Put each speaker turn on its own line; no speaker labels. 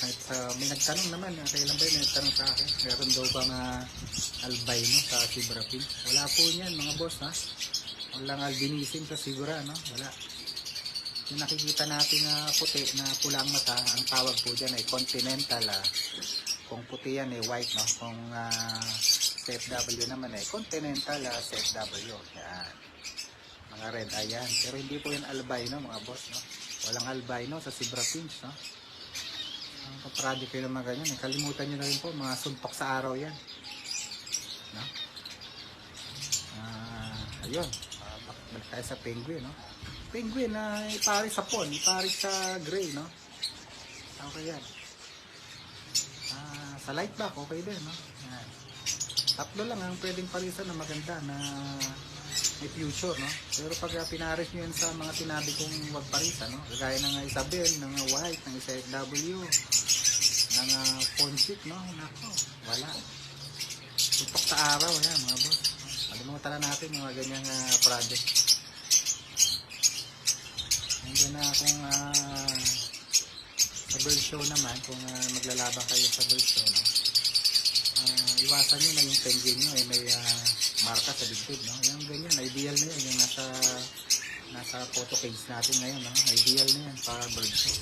Kahit may nagtanong naman, kailan ba yun, may nagtanong sa akin, meron daw ba nga albino sa zebra pink? Wala po niyan mga boss, ha? Walang albinism sa zebra, no? Wala. Yung nakikita natin na puti, na pulang mata, ang tawag po dyan ay continental, kung puti yan ay white, no? Kung CFW naman ay continental CFW. Yan. Mga red eye yan. Pero hindi po yan albino mga boss, no? Walang albino sa zebra pinch, no? Ang kaproject kayo naman ganyan. Kalimutan nyo na rin po, mga suntok sa araw yan. No? Ayun. Balik tayo sa penguin, no? Penguin na ipari sa pon, ipari sa gray, no? Okay yan. Sa light back, okay din, no? Yan. Tatlo lang ang pwedeng parisan na maganda na may future, no? Pero pag pinaris nyo yan sa mga sinabi kong wag parisan, no? Kagaya ng Isabel, ng white, ng SFW, ng Ponchik, no? Nako, wala. Tutok sa araw, yan mga boss. Kalimutan na natin yung mga ganyang project. Hindi na kung sa bird show naman, kung maglalaban kayo sa bird show, no? Iwasan nyo na yung penguin nyo may marka sa dibdib, no? Yung ganyan, ideal na yan, yung nasa photo cage natin ngayon, no? Ideal na yan para bird show.